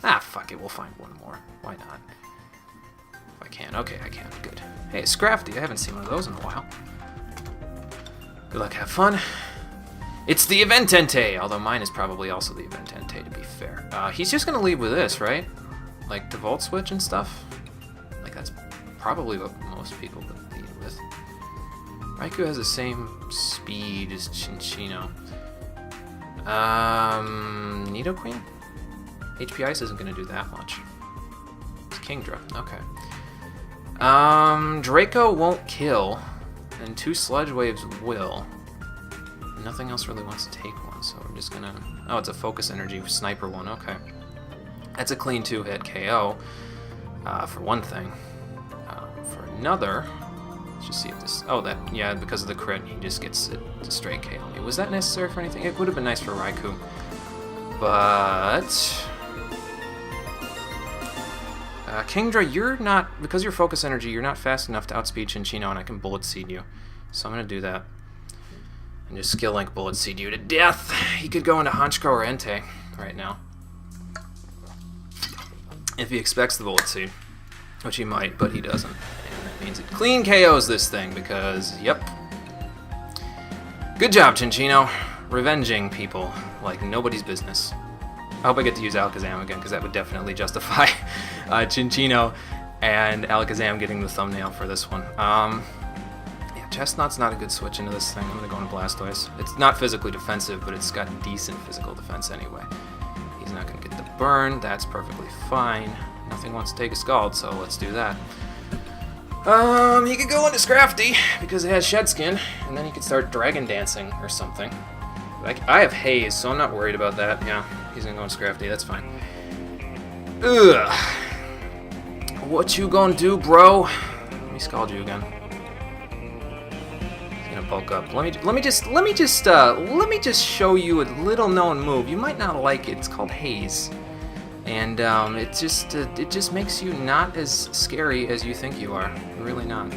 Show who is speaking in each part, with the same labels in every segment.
Speaker 1: Ah, fuck it, we'll find one more. Why not? If I can. Okay, I can. Good. Hey, it's Scrafty. I haven't seen one of those in a while. Good luck, have fun. It's the Event Entei, although mine is probably also the Event Entei, to be fair. He's just gonna lead with this, right? Like, to Volt Switch and stuff? Like, that's probably what most people would lead with. Raikou has the same speed as Cinccino. Nidoqueen? HP Ice isn't gonna do that much. It's Kingdra, okay. Draco won't kill, and 2 Sludge Waves will. Nothing else really wants to take one, so we're just gonna... Oh, it's a Focus Energy Sniper one, okay. That's a clean 2-hit KO, for one thing. For another, let's just see if this... Oh, that, yeah, because of the crit, he just gets it to straight KO. Was that necessary for anything? It would have been nice for Raikou. But... Kingdra, you're not... Because you're Focus Energy, you're not fast enough to outspeed Cinccino, and I can Bullet Seed you. So I'm gonna do that. And just Skill Link Bullet Seed you to death. He could go into Honchkrow or Entei right now. If he expects the Bullet Seed. Which he might, but he doesn't. And that means it clean KOs this thing, because, yep. Good job, Cinccino. Revenging people like nobody's business. I hope I get to use Alakazam again, because that would definitely justify Cinccino and Alakazam getting the thumbnail for this one. Yeah, Chestnut's not a good switch into this thing. I'm going to go into Blastoise. It's not physically defensive, but it's got decent physical defense anyway. He's not going to get the burn. That's perfectly fine. Nothing wants to take a Scald, so let's do that. He could go into Scrafty, because it has Shed Skin, and then he could start Dragon Dancing or something. Like, I have Haze, so I'm not worried about that. Yeah, he's gonna go into Scrafty, that's fine. Ugh. What you gonna do, bro? Let me Scald you again. He's gonna bulk up. Let me just show you a little known move. You might not like it. It's called Haze. And it just makes you not as scary as you think you are. Really not.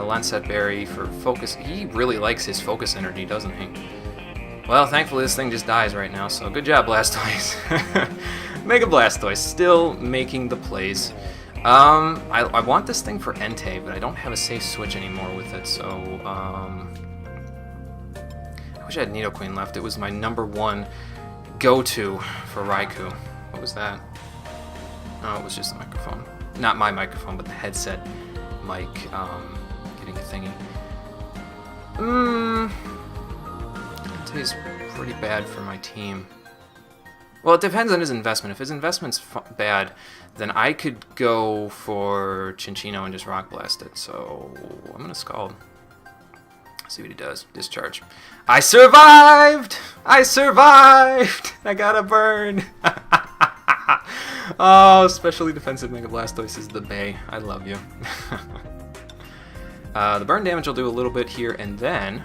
Speaker 1: Lancet Berry for focus. He really likes his focus energy, doesn't he? Well, thankfully this thing just dies right now, so good job, Blastoise. Mega Blastoise, still making the plays. I want this thing for Entei, but I don't have a safe switch anymore with it, so I wish I had Nidoqueen left. It was my #1 go-to for Raikou. What was that? Oh, it was just the microphone. Not my microphone, but the headset mic getting a thingy. Entei's pretty bad for my team. Well, it depends on his investment. If his investment's bad, then I could go for Cinccino and just Rock Blast it. So I'm gonna Scald. See what he does. Discharge. I survived! I survived! I got a burn! Oh, specially defensive Mega Blastoise is the bae. I love you. The burn damage will do a little bit here, and then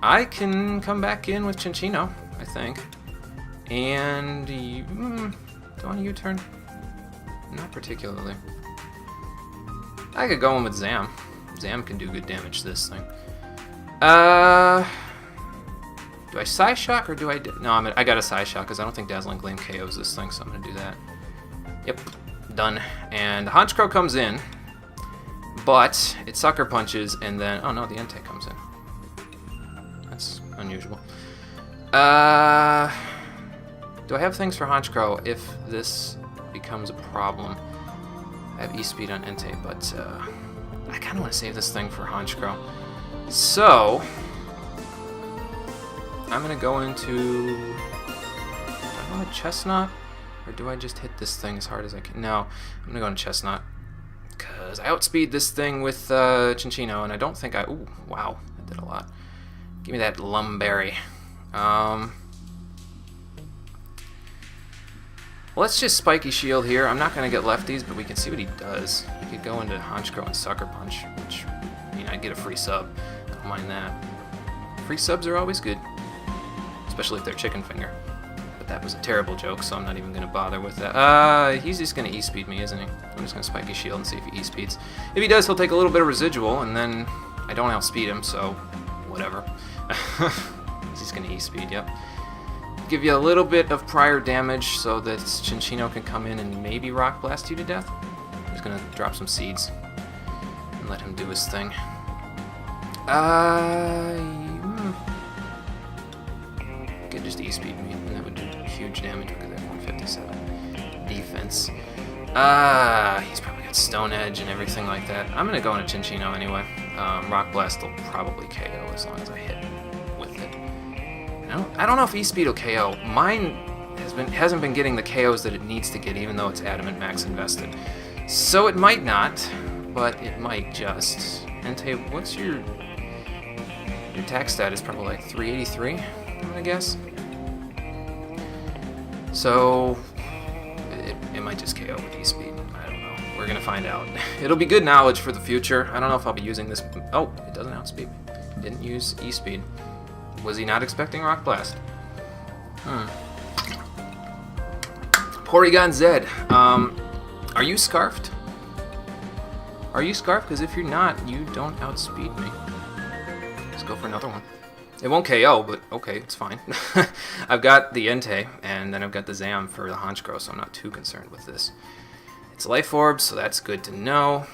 Speaker 1: I can come back in with Cinccino, I think. And do I want a U-turn? Not particularly. I could go in with Zam. Zam can do good damage to this thing. Do I Psyshock or do I... No, I got a Psyshock because I don't think Dazzling Gleam KOs this thing, so I'm going to do that. Yep, done. And the Honchkrow comes in, but it Sucker Punches, and then... Oh no, the Entei comes in. That's unusual. Do I have things for Honchkrow if this becomes a problem? I have E-Speed on Entei, but I kind of want to save this thing for Honchkrow. So... I'm gonna go into... Do I go into Chestnut? Or do I just hit this thing as hard as I can? No, I'm gonna go into Chestnut. Because I outspeed this thing with Cinccino, and I don't think I... Ooh, wow, that did a lot. Give me that Lumberry. Let's just Spiky Shield here. I'm not gonna get lefties, but we can see what he does. He could go into Honchkrow and Sucker Punch, which, I mean, I'd get a free sub. I don't mind that. Free subs are always good. Especially if they're chicken finger. But that was a terrible joke, so I'm not even going to bother with that. He's just going to E-Speed me, isn't he? I'm just going to Spiky Shield and see if he E-Speeds. If he does, he'll take a little bit of residual, and then I don't outspeed him, so whatever. He's just going to E-Speed, yep. give you a little bit of prior damage so that Cinccino can come in and maybe Rock Blast you to death. I'm just gonna drop some seeds and let him do his thing. Could just E-speed me, and that would do huge damage because I have 157 defense. He's probably got Stone Edge and everything like that. I'm gonna go into Cinccino anyway. Rock Blast will probably KO as long as I hit with it. I don't know if E-speed will KO. Mine hasn't been getting the KOs that it needs to get, even though it's Adamant Max invested. So it might not, but it might just. Entei, what's your attack stat? Is probably like 383, I'm gonna guess. So it might just KO with E-speed. I don't know. We're gonna find out. It'll be good knowledge for the future. I don't know if I'll be using this. Oh, it doesn't outspeed me. Didn't use E-speed. Was he not expecting Rock Blast? Porygon Zed. Are you scarfed? Are you scarfed? Because if you're not, you don't outspeed me. Let's go for another one. It won't KO, but okay, it's fine. I've got the Entei, and then I've got the Zam for the Honchkrow, so I'm not too concerned with this. It's Life Orb, so that's good to know.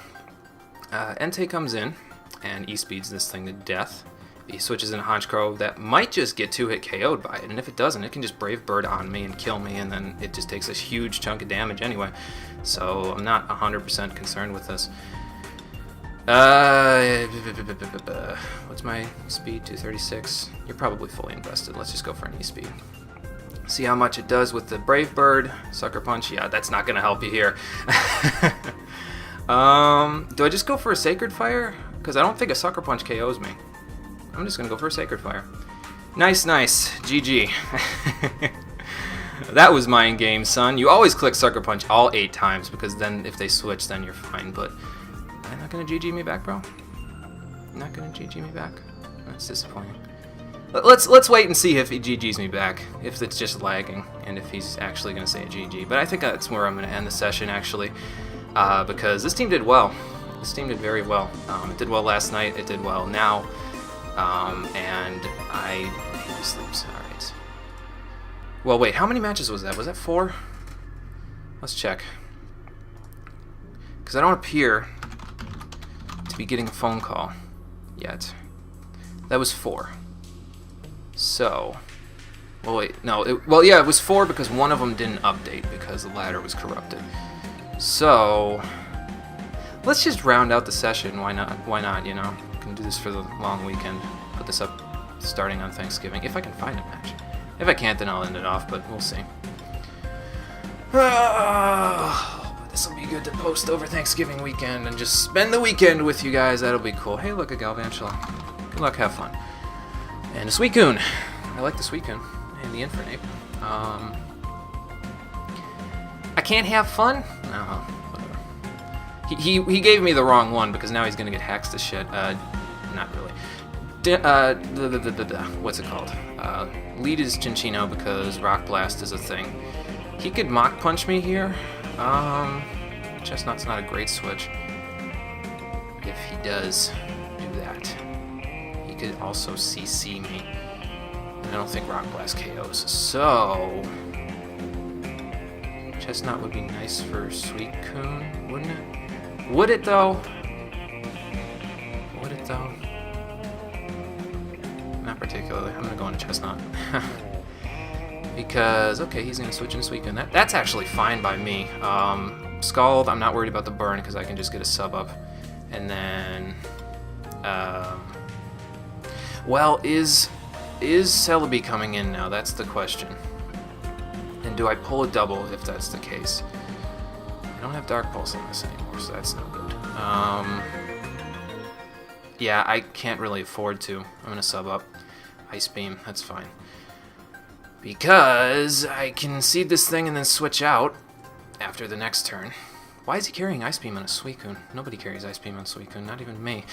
Speaker 1: Entei comes in, and E-speeds this thing to death. He switches in Honchkrow, that might just get 2-hit KO'd by it, and if it doesn't, it can just Brave Bird on me and kill me, and then it just takes a huge chunk of damage anyway. So I'm not 100% concerned with this. What's my speed? 236. You're probably fully invested. Let's just go for an E-speed. See how much it does with the Brave Bird. Sucker Punch. Yeah, that's not going to help you here. Do I just go for a Sacred Fire? Because I don't think a Sucker Punch KOs me. I'm just going to go for a Sacred Fire. Nice, nice. GG. That was my game, son. You always click Sucker Punch all 8 times, because then if they switch, then you're fine. But I'm not going to GG me back, bro. Not going to GG me back. That's disappointing. Let's wait and see if he GGs me back, if it's just lagging, and if he's actually going to say a GG. But I think that's where I'm going to end the session, actually, because this team did well. This team did very well. It did well last night. It did well now. And he sleeps. All right. Well, wait. How many matches was that? Was that 4? Let's check. Because I don't appear to be getting a phone call yet. That was 4. So, well, wait, no, well, yeah, it was 4 because one of them didn't update because the ladder was corrupted. So, let's just round out the session. Why not? Why not? You know, we can do this for the long weekend. Put this up starting on Thanksgiving if I can find a match. If I can't, then I'll end it off. But we'll see. This will be good to post over Thanksgiving weekend and just spend the weekend with you guys. That'll be cool. Hey, look, a Galvantula. Good luck, have fun. And a Suicune. I like the Suicune. And the Infernape. I can't have fun? No, whatever. He gave me the wrong one because now he's going to get hacks to shit. Not really. What's it called? Lead is Cinccino because Rock Blast is a thing. He could Mach Punch me here. Chestnut's not a great switch. If he does do that, he could also CC me. And I don't think Rock Blast KOs. So, Chestnut would be nice for Suicune, wouldn't it? Would it though? Would it though? Not particularly. I'm gonna go into Chestnut. Because, okay, he's going to switch into Suicune. That's actually fine by me. Scald, I'm not worried about the burn because I can just get a sub up. And then, well, is Celebi coming in now? That's the question. And do I pull a double if that's the case? I don't have Dark Pulse on this anymore, so that's no good. Yeah, I can't really afford to. I'm going to sub up. Ice Beam, that's fine. Because I can seed this thing and then switch out after the next turn. Why is he carrying Ice Beam on a Suicune? Nobody carries Ice Beam on Suicune, not even me.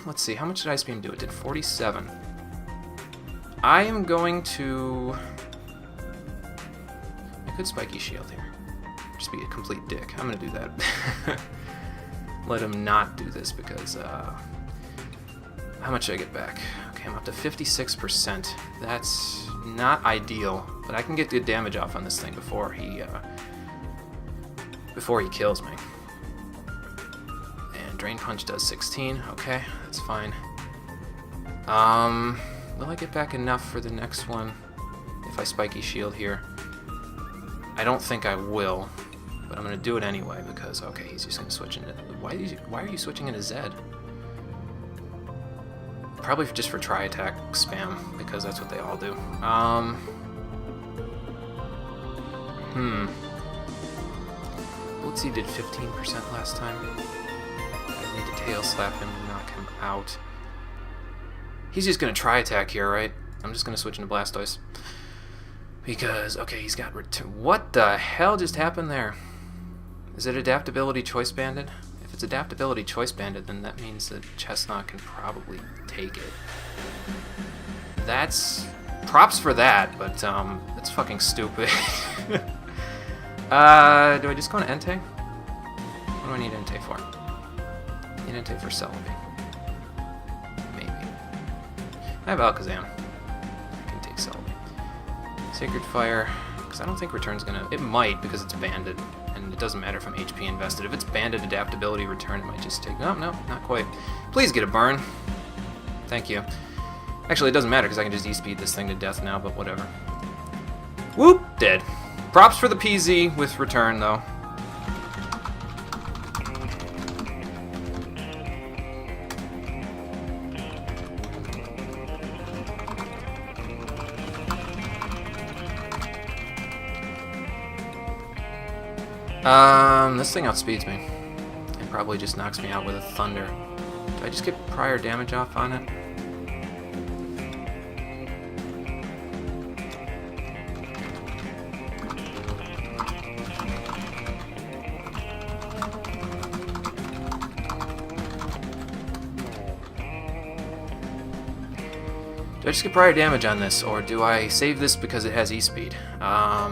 Speaker 1: Let's see, how much did Ice Beam do? It did 47. I am going to... I could Spiky Shield here. Just be a complete dick. I'm going to do that. Let him not do this because... how much did I get back? Okay. Okay, I'm up to 56%. That's not ideal, but I can get good damage off on this thing before he kills me. And Drain Punch does 16. Okay, that's fine. Will I get back enough for the next one if I Spiky Shield here? I don't think I will, but I'm going to do it anyway because, okay, he's just going to switch into... Why are you switching into Zed? Probably just for Tri-Attack spam, because that's what they all do. Blitzy did 15% last time. I need to Tail Slap him to knock him out. He's just going to Tri-Attack here, right? I'm just going to switch into Blastoise. Because, okay, he's got... What the hell just happened there? Is it Adaptability Choice Banded? If it's Adaptability Choice Banded, then that means that Chestnut can probably take it. That's... Props for that, but, that's fucking stupid. Do I just go into Entei? What do I need Entei for? I need Entei for Celebi. Maybe. I have Alakazam. I can take Celebi. Sacred Fire, because I don't think Return's gonna... It might, because it's banded, and it doesn't matter if I'm HP invested. If it's banded Adaptability Return, it might just take... No, not quite. Please get a burn. Thank you. Actually, it doesn't matter, because I can just E-Speed this thing to death now, but whatever. Whoop! Dead. Props for the PZ with Return, though. This thing outspeeds me. And probably just knocks me out with a Thunder. Do I just get prior damage off on it? Do I just get prior damage on this, or do I save this because it has E-Speed? I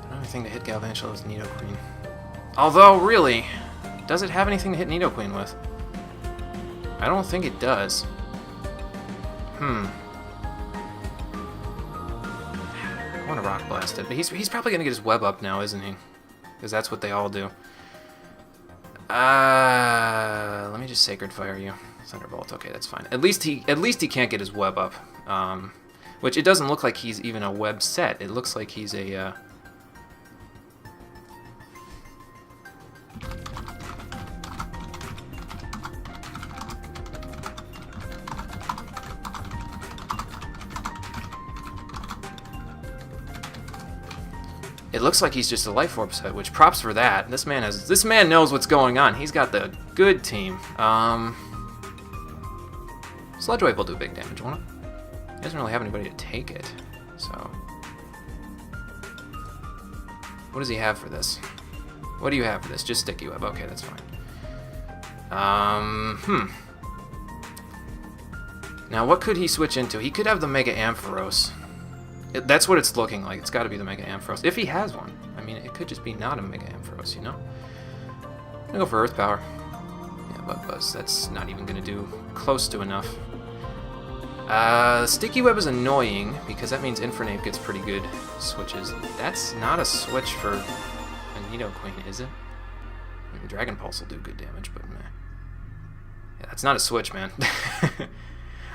Speaker 1: don't have anything to hit Galvantula with Nidoqueen. Although, really, does it have anything to hit Nidoqueen with? I don't think it does. I want to Rock Blast it, but he's probably going to get his web up now, isn't he? Because that's what they all do. Let me just Sacred Fire you. Thunderbolt. Okay, that's fine. At least he can't get his web up. Which it doesn't look like he's even a web set. It looks like he's a. It looks like he's just a Life Orb set, which props for that. This man knows what's going on. He's got the good team. Sludge Wave will do big damage, won't it? He doesn't really have anybody to take it, so... What does he have for this? What do you have for this? Just Sticky Web. Okay, that's fine. Now, what could he switch into? He could have the Mega Ampharos. That's what it's looking like. It's got to be the Mega Ampharos. If he has one. I mean, it could just be not a Mega Ampharos, you know? I'm gonna go for Earth Power. Yeah, Bug Buzz. That's not even gonna do close to enough. Sticky Web is annoying, because that means Infernape gets pretty good switches. That's not a switch for a Nidoqueen, is it? I mean, Dragon Pulse will do good damage, but meh. Yeah, that's not a switch, man.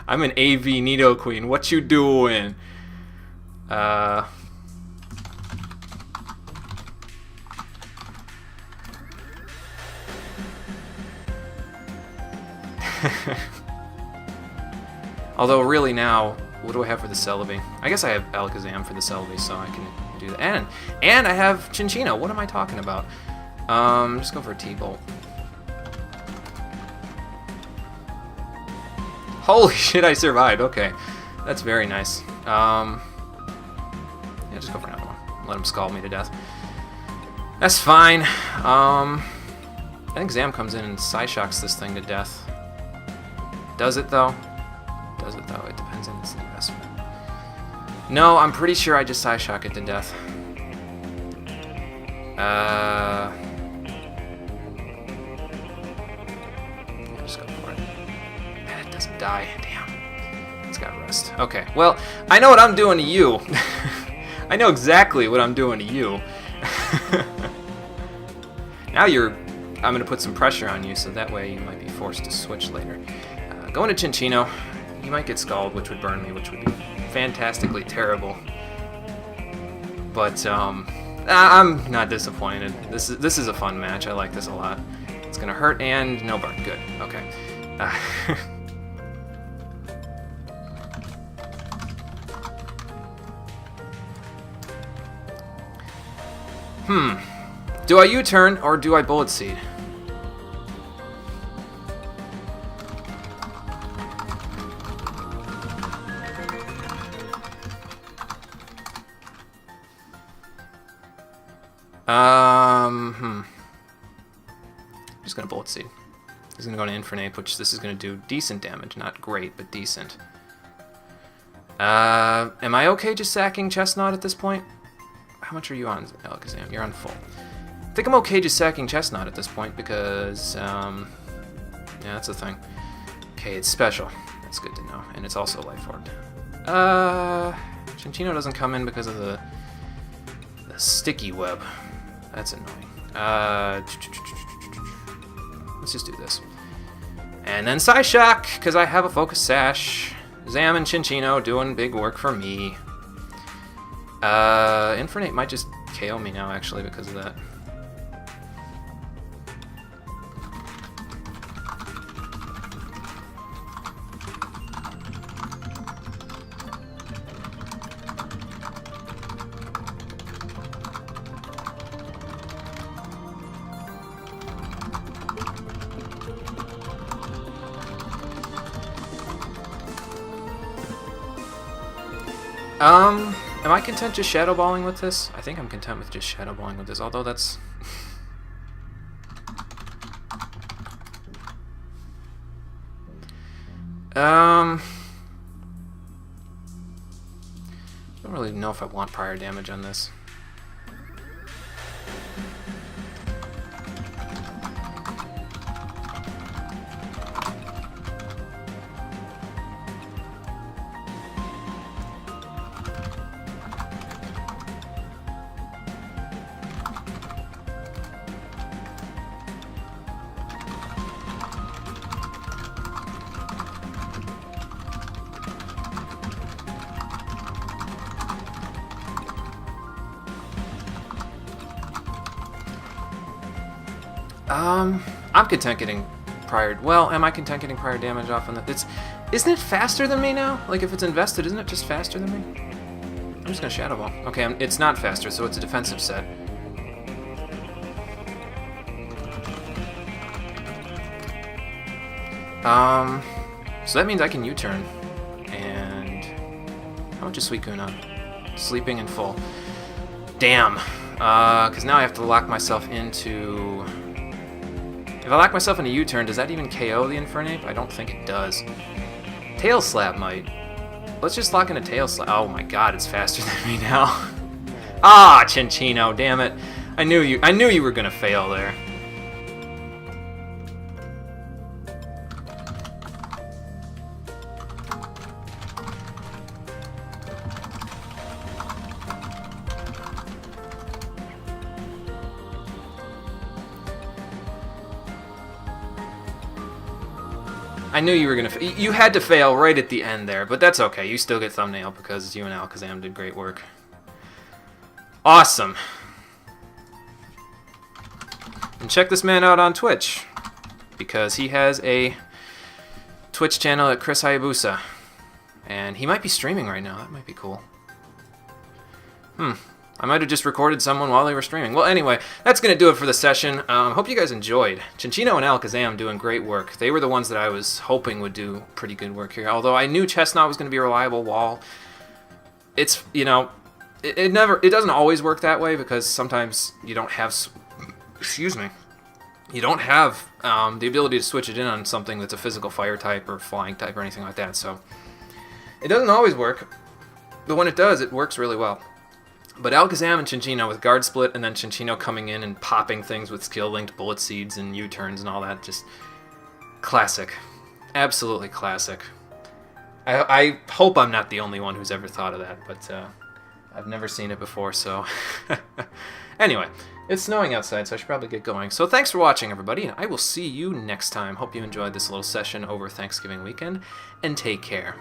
Speaker 1: I'm an AV Nidoqueen. What you doing? Although, really now, what do I have for the Celebi? I guess I have Alakazam for the Celebi, so I can do that. And I have Cinccino. What am I talking about? Just go for a T-Bolt. Holy shit, I survived. Okay. That's very nice. Yeah, just go for another one. Let him scald me to death. That's fine. I think Zam comes in and Psyshocks this thing to death. Does it, though? Does it, though? It depends on its investment. No, I'm pretty sure I just Psyshock it to death. Yeah, just go for it. die. Damn. It's got rest. Okay, well, I know what I'm doing to you. I know exactly what I'm doing to you. Now I'm going to put some pressure on you, so that way you might be forced to switch later. Going to Cinccino. You might get Scald, which would burn me, which would be fantastically terrible. But I'm not disappointed. This is a fun match. I like this a lot. It's going to hurt and no burn. Good. Okay. Do I U-turn or do I Bullet Seed? I'm just gonna Bullet Seed. He's gonna go to Infernape, which this is gonna do decent damage. Not great, but decent. Am I okay just sacking Chestnut at this point? How much are you on, Alakazam? You're on full. I think I'm okay just sacking Chestnut at this point because, yeah, that's the thing. Okay, it's special. That's good to know. And it's also Life Orb. Cinccino doesn't come in because of the sticky web. That's annoying. Let's just do this. And then Psyshock, because I have a Focus Sash. Zam and Cinccino doing big work for me. Infernape might just KO me now, actually, because of that. Am I content just Shadow Balling with this? I think I'm content with just Shadow Balling with this, although that's... I don't really know if I want prior damage on this. I'm content getting prior... Well, am I content getting prior damage off on that? Isn't it faster than me now? Like, if it's invested, isn't it just faster than me? I'm just gonna Shadow Ball. Okay, it's not faster, so it's a defensive set. So that means I can U-turn. And... how much is Suicune? Sleeping and full. Damn. Because now I have to lock myself into... If I lock myself in a U-turn, does that even KO the Infernape? I don't think it does. Tail Slap might. Let's just lock in a Tail Slap. Oh my god, it's faster than me now. Ah, Cinccino, damn it. I knew you were gonna fail there. I knew you were gonna... You had to fail right at the end there, but that's okay. You still get thumbnail because you and Alakazam did great work. Awesome. And check this man out on Twitch, because he has a Twitch channel at Chris Hayabusa, and he might be streaming right now. That might be cool. I might have just recorded someone while they were streaming. Well, anyway, that's going to do it for the session. Hope you guys enjoyed. Cinccino and Alakazam doing great work. They were the ones that I was hoping would do pretty good work here. Although I knew Chestnut was going to be a reliable wall. It's, you know, it doesn't always work that way because sometimes you don't have... Excuse me. You don't have the ability to switch it in on something that's a physical fire type or flying type or anything like that. So it doesn't always work, but when it does, it works really well. But Alakazam and Cinccino with Guard Split, and then Cinccino coming in and popping things with skill-linked Bullet Seeds and U-turns and all that, just classic. Absolutely classic. I hope I'm not the only one who's ever thought of that, but I've never seen it before, so... Anyway, it's snowing outside, so I should probably get going. So thanks for watching, everybody, and I will see you next time. Hope you enjoyed this little session over Thanksgiving weekend, and take care.